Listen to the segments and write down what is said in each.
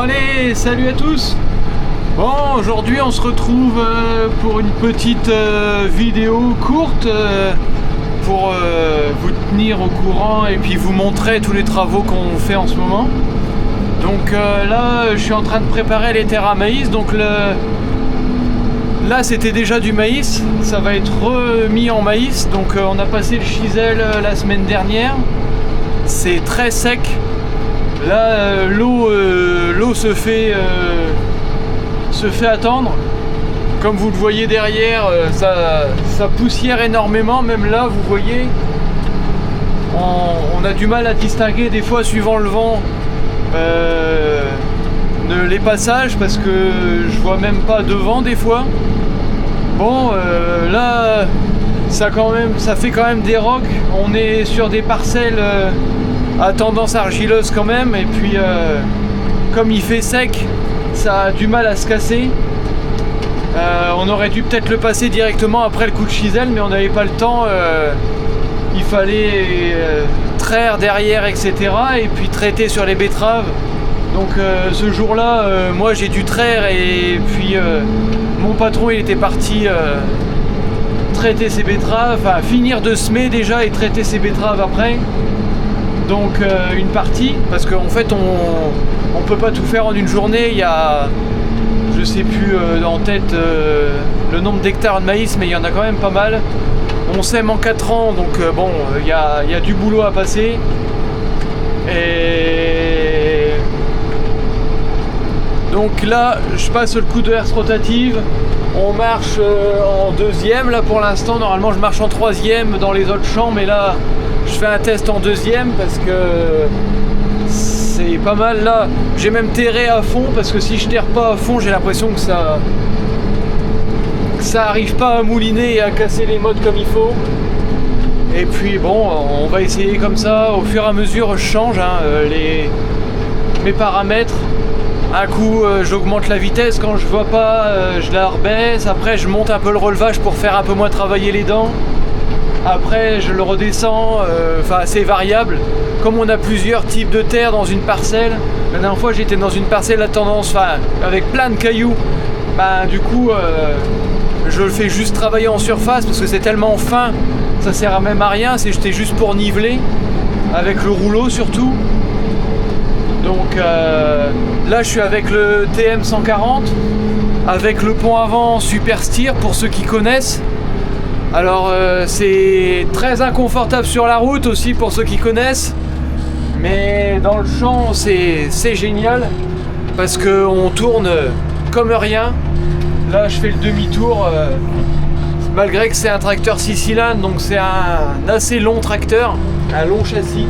allez, salut à tous. Bon, aujourd'hui on se retrouve pour une petite vidéo courte pour vous tenir au courant et puis vous montrer tous les travaux qu'on fait en ce moment. Donc là, je suis en train de préparer les terres à maïs. Donc là, c'était déjà du maïs. Ça va être remis en maïs. Donc on a passé le chisel la semaine dernière. C'est très sec. Là, l'eau se fait attendre. Comme vous le voyez derrière, ça poussière énormément. Même là, vous voyez, on a du mal à distinguer des fois suivant le vent les passages, parce que je vois même pas devant des fois. Bon, là, ça fait quand même des rocs. On est sur des parcelles à tendance argileuse quand même, et puis comme il fait sec, ça a du mal à se casser. On aurait dû peut-être le passer directement après le coup de chisel, mais on n'avait pas le temps. Il fallait traire derrière, etc., et puis traiter sur les betteraves. Donc ce jour-là, moi j'ai dû traire, et puis mon patron il était parti traiter ses betteraves, enfin finir de semer déjà et traiter ses betteraves après. Donc une partie, parce qu'en fait on peut pas tout faire en une journée. Il y a, je sais plus en tête le nombre d'hectares de maïs, mais il y en a quand même pas mal. On sème en 4 ans, donc bon, il y a du boulot à passer. Et donc là, je passe le coup de herse rotative. On marche en deuxième là pour l'instant. Normalement, je marche en troisième dans les autres champs, mais là, je fais un test en deuxième parce que c'est pas mal. Là, j'ai même terré à fond, parce que si je terre pas à fond, j'ai l'impression que ça arrive pas à mouliner et à casser les mottes comme il faut. Et puis bon, on va essayer comme ça. Au fur et à mesure, je change mes paramètres. Un coup, j'augmente la vitesse. Quand je vois pas, je la rebaisse. Après, je monte un peu le relevage pour faire un peu moins travailler les dents. Après, je le redescends. Enfin, c'est variable. Comme on a plusieurs types de terre dans une parcelle. La dernière fois, j'étais dans une parcelle à tendance, avec plein de cailloux. Du coup, je le fais juste travailler en surface parce que c'est tellement fin, ça sert même à rien. C'était juste pour niveler avec le rouleau surtout. Donc là, je suis avec le TM 140 avec le pont avant Super Steer pour ceux qui connaissent. Alors c'est très inconfortable sur la route aussi pour ceux qui connaissent, mais dans le champ c'est génial parce qu'on tourne comme rien. Là je fais le demi-tour malgré que c'est un tracteur 6 cylindres, donc c'est un assez long tracteur, un long châssis,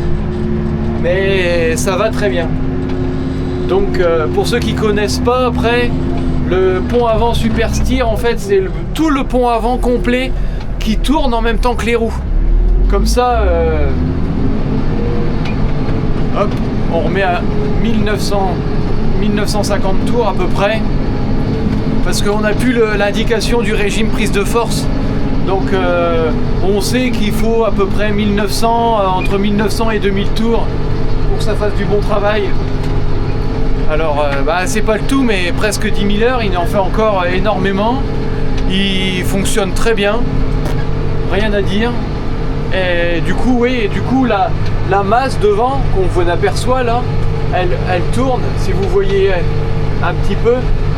mais ça va très bien. Donc pour ceux qui connaissent pas, après le pont avant Super Steer, en fait c'est tout le pont avant complet qui tourne en même temps que les roues. Comme ça, hop, on remet à 1950 tours à peu près, parce qu'on n'a plus l'indication du régime prise de force. Donc on sait qu'il faut à peu près 1900, entre 1900 et 2000 tours pour que ça fasse du bon travail. Alors c'est pas le tout, mais presque 10 000 heures, il en fait encore énormément. Il fonctionne très bien, rien à dire. Et du coup, oui, la masse devant qu'on aperçoit là, elle tourne, si vous voyez un petit peu,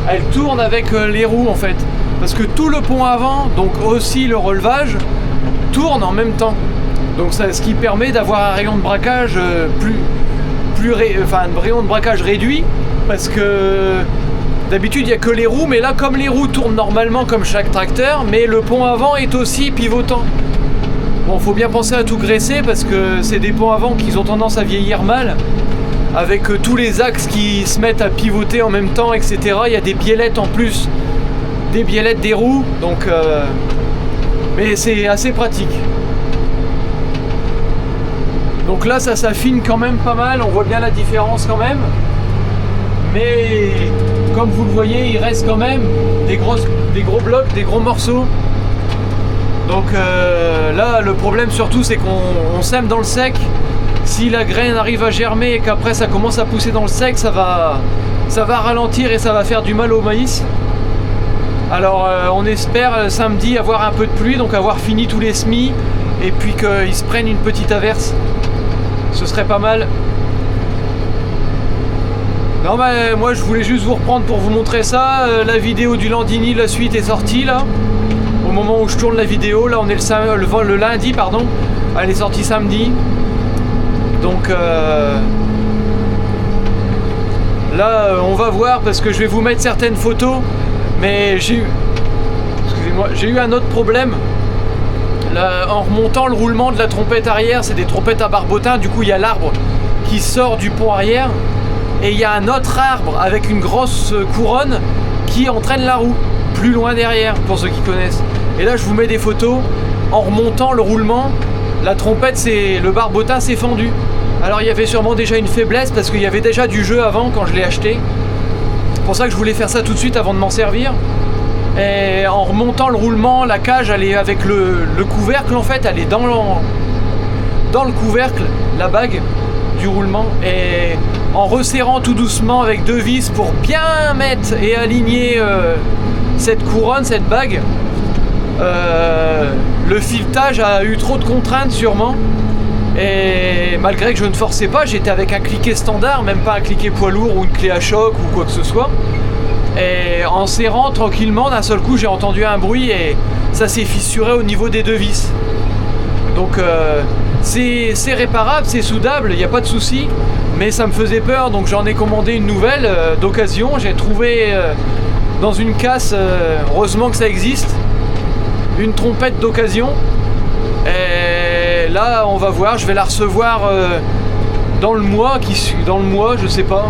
elle tourne avec les roues en fait. Parce que tout le pont avant, donc aussi le relevage, tourne en même temps. Donc ce qui permet d'avoir un rayon de braquage un rayon de braquage réduit, parce que d'habitude il n'y a que les roues, mais là comme les roues tournent normalement comme chaque tracteur, mais le pont avant est aussi pivotant. Bon, faut bien penser à tout graisser parce que c'est des ponts avant qui ont tendance à vieillir mal, avec tous les axes qui se mettent à pivoter en même temps, etc. Il y a des biellettes en plus, des biellettes des roues, donc mais c'est assez pratique. Donc là ça s'affine quand même pas mal, on voit bien la différence quand même. Mais comme vous le voyez, il reste quand même des gros blocs, des gros morceaux. Donc là le problème surtout c'est qu'on sème dans le sec. Si la graine arrive à germer et qu'après ça commence à pousser dans le sec, ça va ça va ralentir et ça va faire du mal au maïs. Alors on espère samedi avoir un peu de pluie, donc avoir fini tous les semis et puis qu'ils se prennent une petite averse. Ce serait pas mal. Non bah moi je voulais juste vous reprendre pour vous montrer ça. La vidéo du Landini, la suite est sortie là. Au moment où je tourne la vidéo, là on est le lundi pardon. Elle est sortie samedi. Donc là on va voir parce que je vais vous mettre certaines photos. Mais j'ai eu un autre problème. Là, en remontant le roulement de la trompette arrière, c'est des trompettes à barbotin, du coup il y a l'arbre qui sort du pont arrière. Et il y a un autre arbre avec une grosse couronne qui entraîne la roue plus loin derrière, pour ceux qui connaissent. Et là je vous mets des photos. En remontant le roulement, la trompette, le barbotin s'est fendu. Alors il y avait sûrement déjà une faiblesse parce qu'il y avait déjà du jeu avant quand je l'ai acheté. C'est pour ça que je voulais faire ça tout de suite avant de m'en servir. Et en remontant le roulement, la cage elle est avec le couvercle en fait, elle est dans le couvercle, la bague du roulement. Et en resserrant tout doucement avec 2 vis pour bien mettre et aligner cette couronne, cette bague, le filetage a eu trop de contraintes sûrement. Et malgré que je ne forçais pas, j'étais avec un cliquet standard, même pas un cliquet poids lourd ou une clé à choc ou quoi que ce soit. Et en serrant tranquillement, d'un seul coup j'ai entendu un bruit et ça s'est fissuré au niveau des 2 vis. Donc c'est réparable, c'est soudable, il n'y a pas de souci. Mais ça me faisait peur, donc j'en ai commandé une nouvelle d'occasion. J'ai trouvé dans une casse, heureusement que ça existe, une trompette d'occasion. Et là on va voir, je vais la recevoir dans le mois, je sais pas.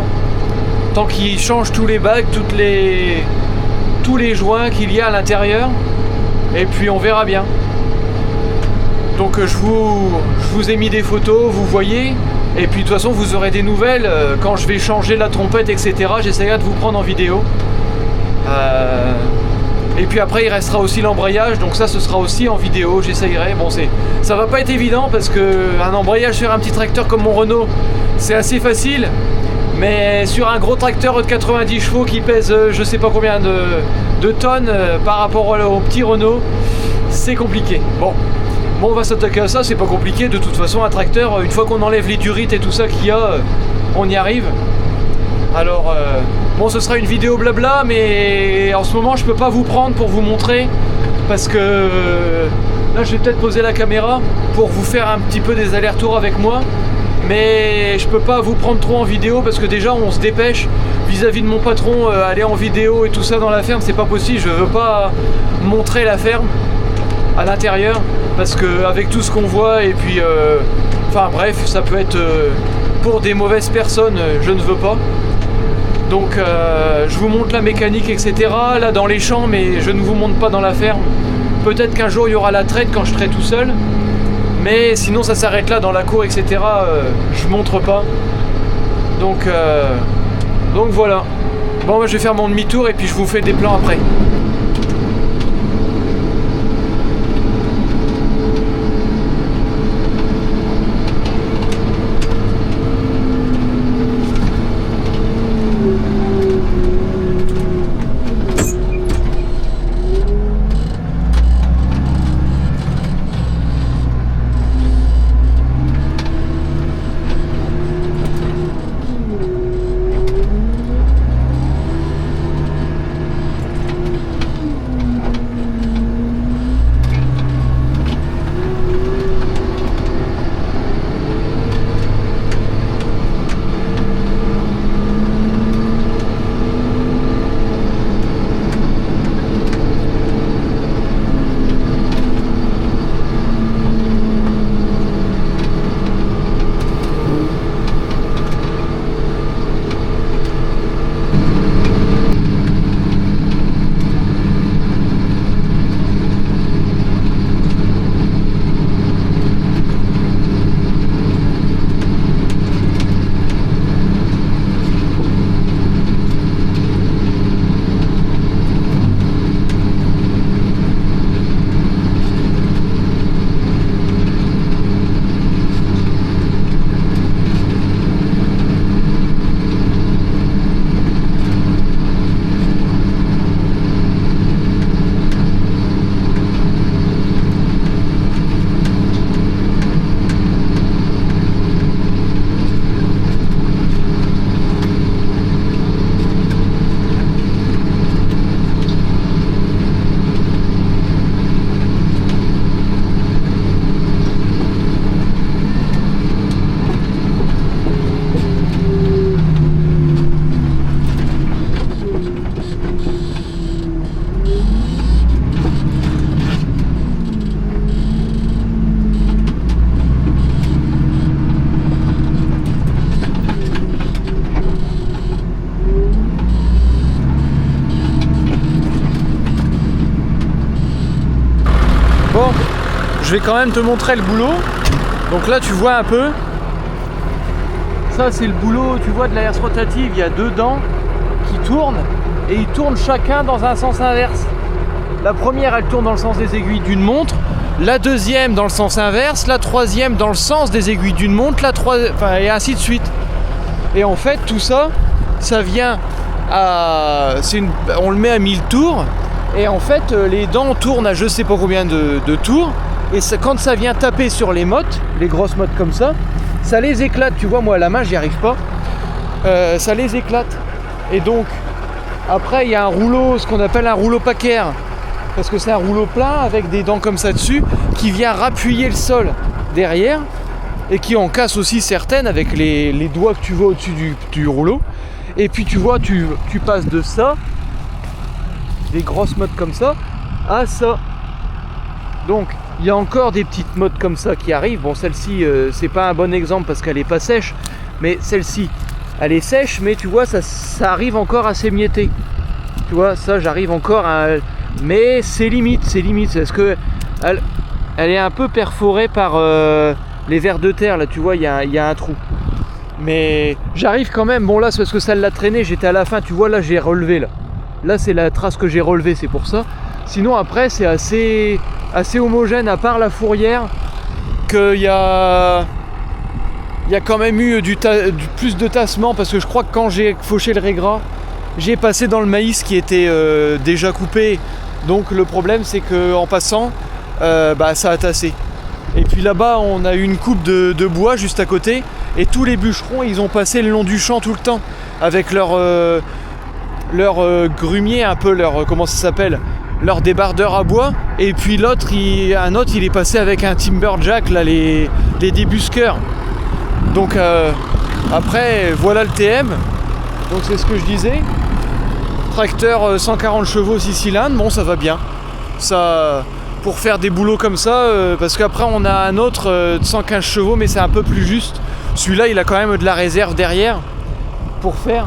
Tant qu'il change tous les bagues, tous les joints qu'il y a à l'intérieur. Et puis on verra bien. Donc je vous ai mis des photos, vous voyez. Et puis de toute façon vous aurez des nouvelles quand je vais changer la trompette, etc. J'essaierai de vous prendre en vidéo. Et puis après il restera aussi l'embrayage, donc ça ce sera aussi en vidéo, j'essayerai. Bon ça va pas être évident parce que un embrayage sur un petit tracteur comme mon Renault, c'est assez facile. Mais sur un gros tracteur de 90 chevaux qui pèse je sais pas combien de tonnes par rapport au petit Renault, c'est compliqué. Bon, on va s'attaquer à ça, c'est pas compliqué. De toute façon un tracteur, une fois qu'on enlève les durites et tout ça qu'il y a, on y arrive. Alors bon, ce sera une vidéo blabla, mais en ce moment je peux pas vous prendre pour vous montrer parce que là je vais peut-être poser la caméra pour vous faire un petit peu des allers-retours avec moi. Mais je peux pas vous prendre trop en vidéo parce que déjà on se dépêche vis-à-vis de mon patron, aller en vidéo et tout ça dans la ferme, c'est pas possible. Je veux pas montrer la ferme à l'intérieur parce que avec tout ce qu'on voit et puis enfin bref, ça peut être pour des mauvaises personnes, je ne veux pas. Donc je vous montre la mécanique, etc. là dans les champs, mais je ne vous montre pas dans la ferme. Peut-être qu'un jour il y aura la traite quand je serai tout seul. Mais sinon ça s'arrête là dans la cour, etc. Je montre pas. Donc voilà. Bon, je vais faire mon demi-tour et puis je vous fais des plans après. je vais quand même te montrer le boulot. Donc là tu vois un peu, ça c'est le boulot, tu vois, de la herse rotative. Il y a 2 dents qui tournent et ils tournent chacun dans un sens inverse. La première elle tourne dans le sens des aiguilles d'une montre, la deuxième dans le sens inverse, la troisième dans le sens des aiguilles d'une montre, et ainsi de suite. Et en fait tout ça, ça vient à... on le met à 1000 tours et en fait les dents tournent à je sais pas combien de tours et quand ça vient taper sur les mottes, les grosses mottes comme ça les éclate. Tu vois, moi à la main j'y arrive pas, ça les éclate. Et donc après il y a un rouleau, ce qu'on appelle un rouleau paquaire, parce que c'est un rouleau plein avec des dents comme ça dessus qui vient rappuyer le sol derrière et qui en casse aussi certaines avec les doigts que tu vois au-dessus du rouleau. Et puis tu vois, tu passes de ça, des grosses mottes comme ça, à ça. Donc il y a encore des petites mottes comme ça qui arrivent. Bon, celle-ci c'est pas un bon exemple parce qu'elle est pas sèche, mais celle-ci elle est sèche, mais tu vois ça arrive encore à s'émietter. Tu vois, ça j'arrive encore à... Mais c'est limite, parce que elle est un peu perforée par les vers de terre, là tu vois, il y a un trou. Mais j'arrive quand même, bon là c'est parce que ça l'a traîné, j'étais à la fin, tu vois, là j'ai relevé là. Là c'est la trace que j'ai relevée, c'est pour ça. Sinon après c'est assez homogène, à part la fourrière, qu'il y a quand même eu du plus de tassement, parce que je crois que quand j'ai fauché le régras, j'ai passé dans le maïs qui était déjà coupé. Donc le problème c'est que en passant, ça a tassé. Et puis là-bas on a eu une coupe de bois juste à côté, et tous les bûcherons ils ont passé le long du champ tout le temps avec leur grumier, un peu leur comment ça s'appelle, leur débardeur à bois. Et puis un autre il est passé avec un timberjack là, les débusqueurs. Donc après voilà le TM. Donc c'est ce que je disais. Tracteur 140 chevaux 6 cylindres, bon ça va bien. Ça, pour faire des boulots comme ça, parce qu'après on a un autre de 115 chevaux, mais c'est un peu plus juste. Celui-là il a quand même de la réserve derrière pour faire.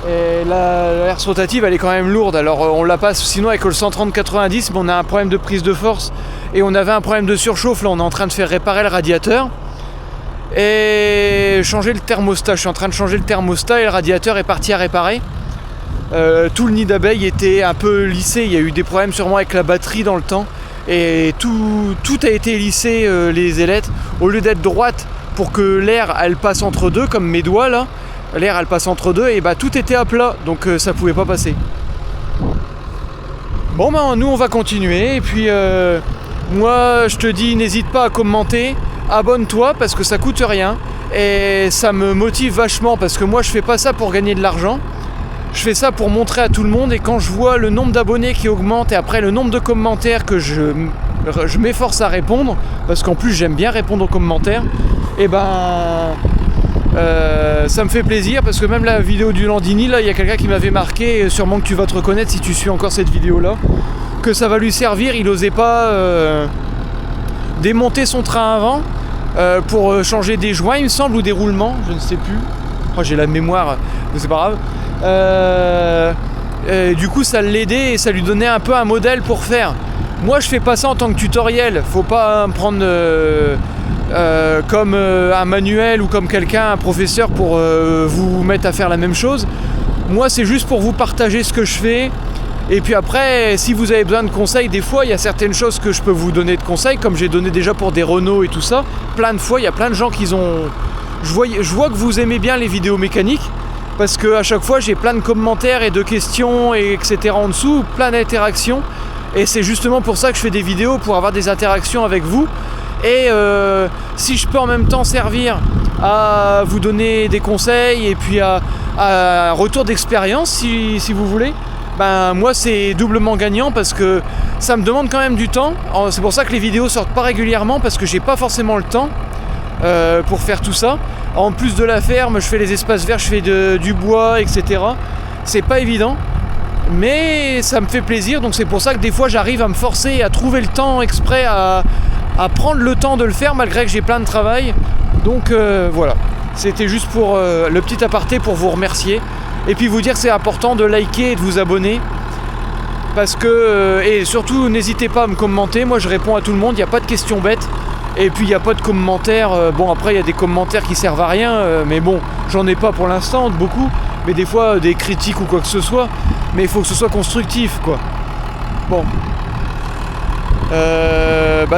Et la herse rotative elle est quand même lourde, alors on la passe sinon avec le 130-90, mais on a un problème de prise de force et on avait un problème de surchauffe. Là on est en train de faire réparer le radiateur et changer le thermostat. Je suis en train de changer le thermostat et le radiateur est parti à réparer. Tout le nid d'abeilles était un peu lissé, il y a eu des problèmes sûrement avec la batterie dans le temps, et tout a été lissé, les ailettes, au lieu d'être droite pour que l'air elle passe entre deux, comme mes doigts là, l'air elle passe entre deux, et tout était à plat, donc ça pouvait pas passer. Bon nous on va continuer, et puis moi je te dis, n'hésite pas à commenter, abonne-toi parce que ça coûte rien, et ça me motive vachement, parce que moi je fais pas ça pour gagner de l'argent. Je fais ça pour montrer à tout le monde, et quand je vois le nombre d'abonnés qui augmente et après le nombre de commentaires que je m'efforce à répondre, parce qu'en plus j'aime bien répondre aux commentaires, et ça me fait plaisir, parce que même la vidéo du Landini, là il y a quelqu'un qui m'avait marqué, et sûrement que tu vas te reconnaître si tu suis encore cette vidéo là, que ça va lui servir. Il osait pas démonter son train avant pour changer des joints il me semble, ou des roulements, je ne sais plus. Oh, j'ai la mémoire, mais c'est pas grave. Du coup ça l'aidait et ça lui donnait un peu un modèle pour faire. Moi je fais pas ça en tant que tutoriel, faut pas me prendre comme un manuel ou comme quelqu'un, un professeur, pour vous mettre à faire la même chose. Moi c'est juste pour vous partager ce que je fais, et puis après si vous avez besoin de conseils, des fois il y a certaines choses que je peux vous donner de conseils, comme j'ai donné déjà pour des Renault et tout ça, plein de fois. Il y a plein de gens qui ont... Je vois que vous aimez bien les vidéos mécaniques, parce que à chaque fois j'ai plein de commentaires et de questions et etc. en dessous, plein d'interactions, et c'est justement pour ça que je fais des vidéos, pour avoir des interactions avec vous. Et si je peux en même temps servir à vous donner des conseils et puis à un retour d'expérience si vous voulez, moi c'est doublement gagnant, parce que ça me demande quand même du temps. C'est pour ça que les vidéos sortent pas régulièrement, parce que j'ai pas forcément le temps pour faire tout ça. En plus de la ferme, je fais les espaces verts, je fais du bois, etc. C'est pas évident, mais ça me fait plaisir, donc c'est pour ça que des fois j'arrive à me forcer à trouver le temps exprès, à prendre le temps de le faire malgré que j'ai plein de travail. Donc voilà, c'était juste pour le petit aparté, pour vous remercier et puis vous dire que c'est important de liker et de vous abonner, parce que et surtout n'hésitez pas à me commenter, moi je réponds à tout le monde, il n'y a pas de questions bêtes. Et puis il n'y a pas de commentaires, bon après il y a des commentaires qui servent à rien, mais bon, j'en ai pas pour l'instant, beaucoup, mais des fois des critiques ou quoi que ce soit, mais il faut que ce soit constructif, quoi. Bon.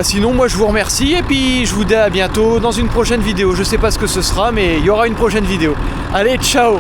Sinon moi je vous remercie et puis je vous dis à bientôt dans une prochaine vidéo. Je sais pas ce que ce sera, mais il y aura une prochaine vidéo. Allez, ciao!